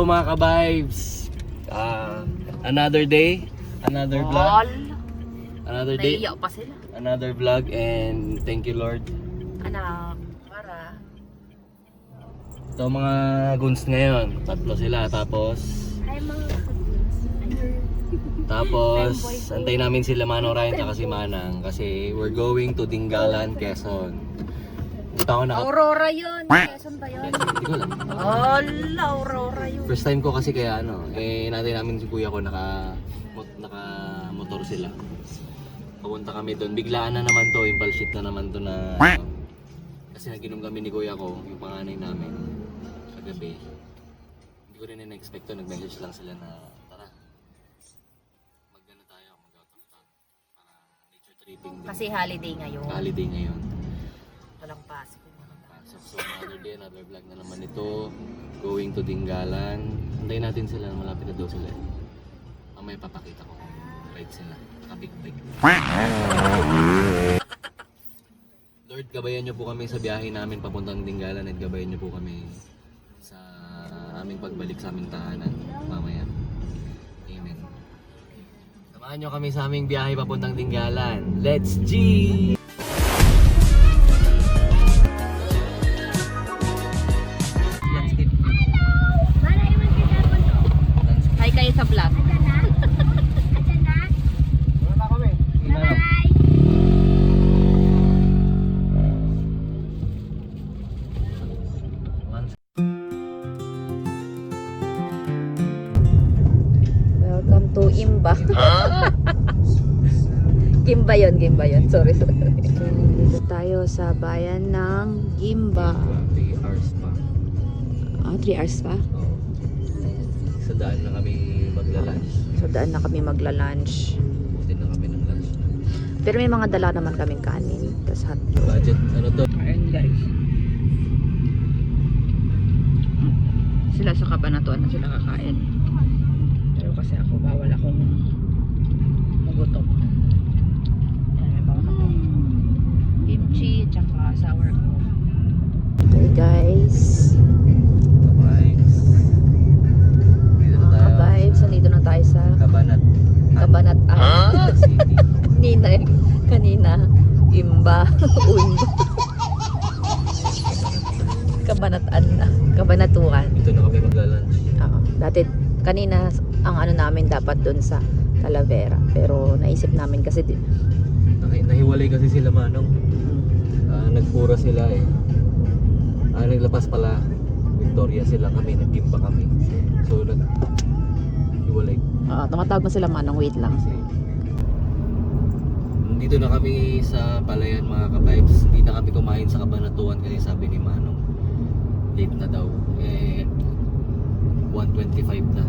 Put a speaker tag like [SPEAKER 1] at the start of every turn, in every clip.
[SPEAKER 1] Hello mga ka-vibes. Another day, another vlog. Another day,
[SPEAKER 2] naiiyak pa sila.
[SPEAKER 1] another vlog, and thank you Lord.
[SPEAKER 2] Anak, para.
[SPEAKER 1] So mga goons ngayon, tatlo sila, tapos
[SPEAKER 2] Ay mga
[SPEAKER 1] antay namin sila Manong Ryan at si Manang kasi we're going to Dingalan, Quezon. Dito ako
[SPEAKER 2] Aurora yun. Quezon ba yun?
[SPEAKER 1] Hindi ko alam.
[SPEAKER 2] Ala, Aurora yun.
[SPEAKER 1] First time ko kasi kaya natay namin si kuya ko naka motor sila. Papunta kami doon. Biglaan na naman to, impulse shit na naman to na kasi naginom kami ni kuya ko, yung panganay namin kagabi. Hindi ko rin na-expect to, nag-message lang sila na tara. Mag-ano tayo, mag-out of town. Para nature tripping din.
[SPEAKER 2] Kasi holiday ngayon.
[SPEAKER 1] Holiday ngayon.
[SPEAKER 2] Walang pasok.
[SPEAKER 1] So another day, another vlog na naman ito. Going to Dingalan. Antayin natin sila, malapit na daw sila. Mamaya papakita ko kung ride sila. Naka-big. Lord, gabayan niyo po kami sa biyahe namin papuntang Dingalan at gabayan niyo po kami sa aming pagbalik sa aming tahanan mamaya. Amen. Samahan niyo kami sa aming biyahe papuntang Dingalan. Let's G!
[SPEAKER 2] Hi kayo sa vlog. Welcome to Imba. Gimba yun. Sorry. Dito tayo sa bayan ng Gimba.
[SPEAKER 1] 3 hours pa.
[SPEAKER 2] 3 hours pa?
[SPEAKER 1] Sa daan na kami magla-lunch.
[SPEAKER 2] So daan na kami magla-lunch.
[SPEAKER 1] Buti na kami ng lunch.
[SPEAKER 2] Pero may mga dala naman kaming kanin. Tapos hotdog.
[SPEAKER 1] Budget, ano to?
[SPEAKER 2] Ayan guys. Sila sa Kabanatuan na sila kakain. Pero kasi ako bawal akong magutom. Ayan, may bawal ako. Kimchi, tsaka sour corn. Okay guys.
[SPEAKER 1] Vibes. Dito na tayo.
[SPEAKER 2] Vibes, nandito na tayo sa
[SPEAKER 1] Kabanat.
[SPEAKER 2] City. Kanina, Imba, Uimba. Kabanatuan.
[SPEAKER 1] Dito na kami magla-lunch.
[SPEAKER 2] Oo. Dati, kanina, ang ano namin dapat doon sa Talavera. Pero naisip namin kasi,
[SPEAKER 1] Nahiwalay kasi sila Manong. Nagpura sila eh. Naglapas pala. Victoria sila kami, nagimba kami. So naghiwalay.
[SPEAKER 2] tumatawag na sila Manong, wait lang.
[SPEAKER 1] Kasi dito na kami sa Palayan mga ka-vibes. Hindi na kami kumain sa Kabanatuan kasi sabi ni Manong late na daw. 1:25 na.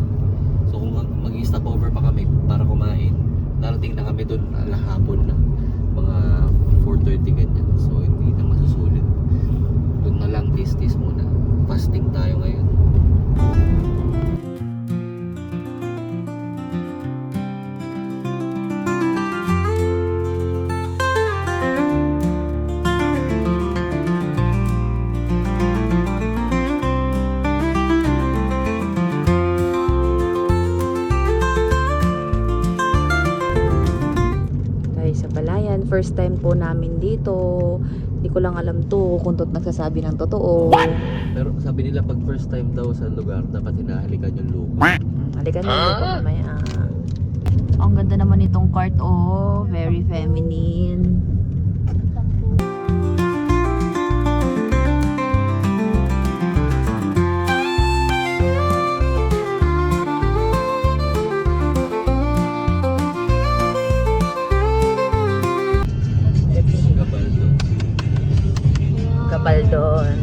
[SPEAKER 1] So kung mag-stop over pa kami para kumain, darating na kami doon hapon na. Mga 4:30 ganyan. So hindi na masusulit. Doon na lang tis muna. Fasting tayo ngayon.
[SPEAKER 2] Sa Palayan, first time po namin dito. Hindi ko lang alam to kung nagsasabi ng totoo.
[SPEAKER 1] Pero sabi nila pag first time daw sa lugar, dapat hinahalikan yung lupa.
[SPEAKER 2] Halika na dito mamaya. Ang ganda naman itong cart, oh. Very feminine. Gabaldon.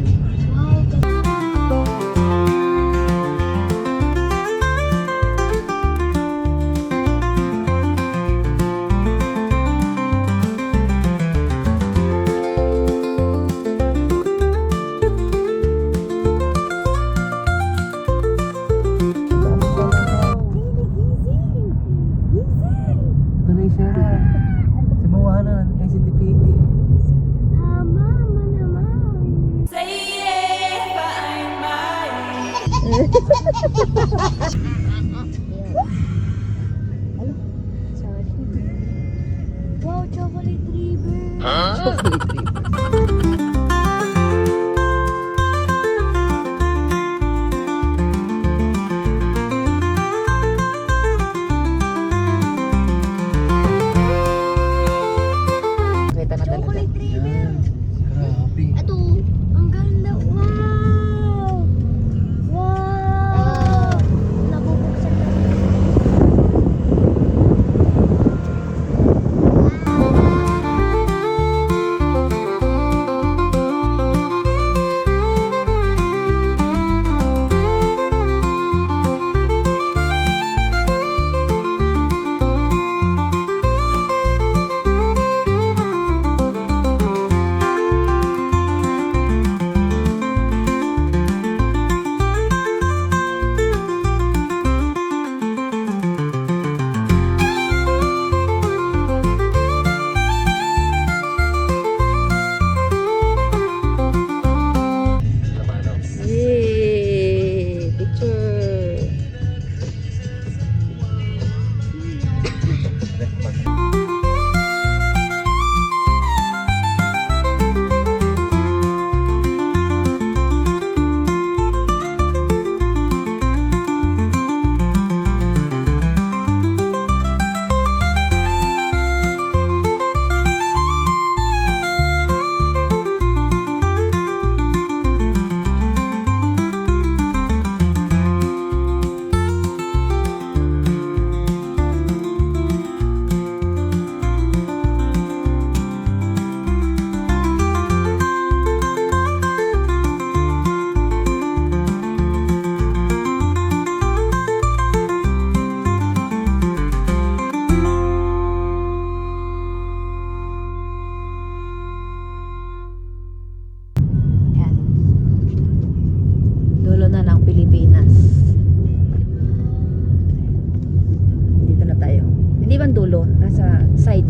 [SPEAKER 2] ba ang dulo? Nasa side.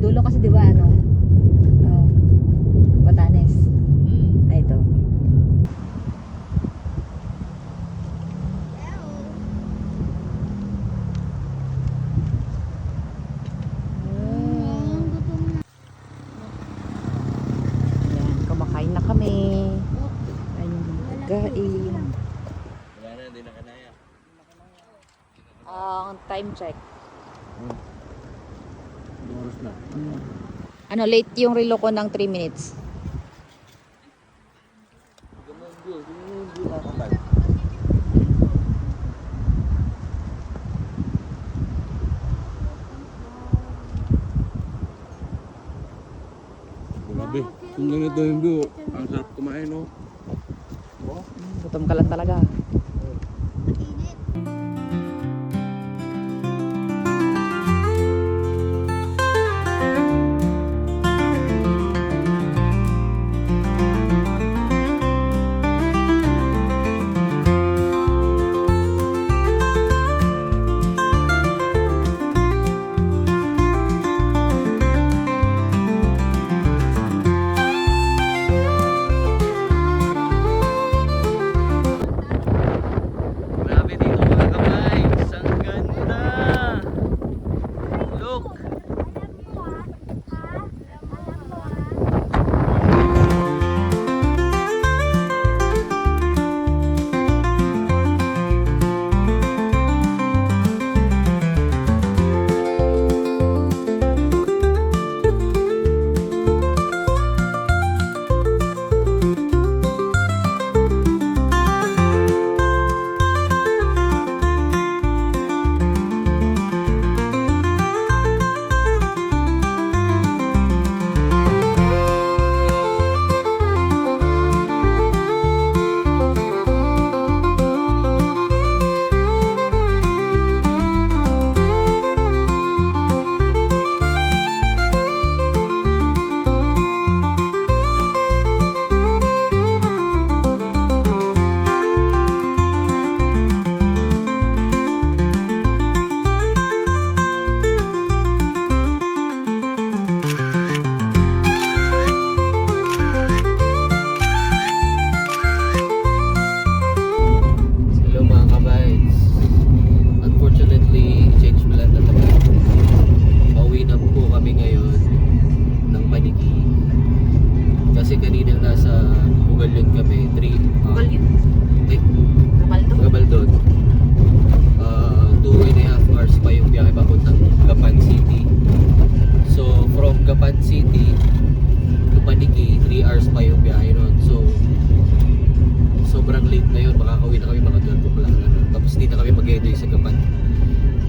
[SPEAKER 2] Dulo kasi di ba ano? Oh, Batanes. Ay, ito. Ayan, kumakain na kami. Ayun, pagkain.
[SPEAKER 1] Wala na, hindi na kanaya.
[SPEAKER 2] Ang time check.
[SPEAKER 1] Oras na.
[SPEAKER 2] Ano, late yung relo ko ng 3 minutes.
[SPEAKER 3] Grabe, kung ganito yung view, ang sarap kumain, no?
[SPEAKER 2] Gutom ka lang talaga.
[SPEAKER 1] Grabe dito mga kabays. Ang ganda. Look. Hello mga kabays. Unfortunately, change plan na naman. Pauwi na po kami ngayon ng Paniki. Kasi kanina nasa Bugalyon kami. 3 Gabaldon. 2.5 hours pa yung biyahe papuntang Gapan City. So from Gapan City to Paniki, 3 hours pa yung biyahe nun. So sobrang late na yun, makakauwi na kami mga 12 o'clock na. Tapos hindi na kami mag-enjoy sa Gapan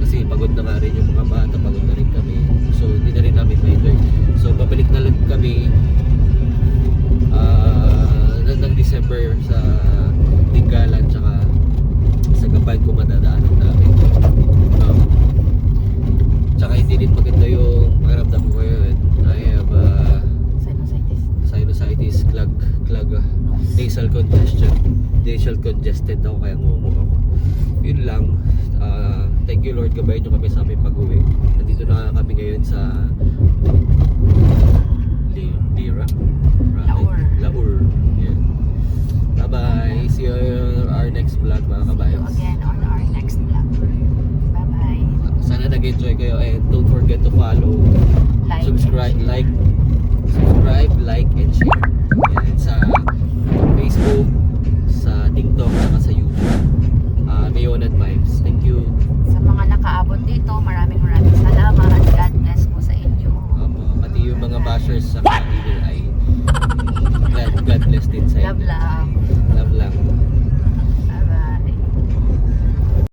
[SPEAKER 1] kasi pagod na nga rin yung mga bata, pagod na rin kami, so hindi na rin namin ma-enjoy. So babalik na lang kami ng December sa Tinggalan tsaka sa Gapan kung madadaanan namin. Tsaka hindi din maganda yung pakiramdam ko ngayon. I have sinusitis, nasal congested daw kaya ngumong ako. Yun lang. Thank you Lord, gabayan nyo kami sa aming pag-uwi. Nandito na kami ngayon sa Laur. Yeah. Bye bye. See you on our next vlog mga kabayan.
[SPEAKER 2] Again on our next vlog. Bye bye.
[SPEAKER 1] Sana nag-enjoy kayo and don't forget to follow, subscribe, like, and share. Yan, sa Facebook, sa TikTok, at sa YouTube. Mayon at Mike.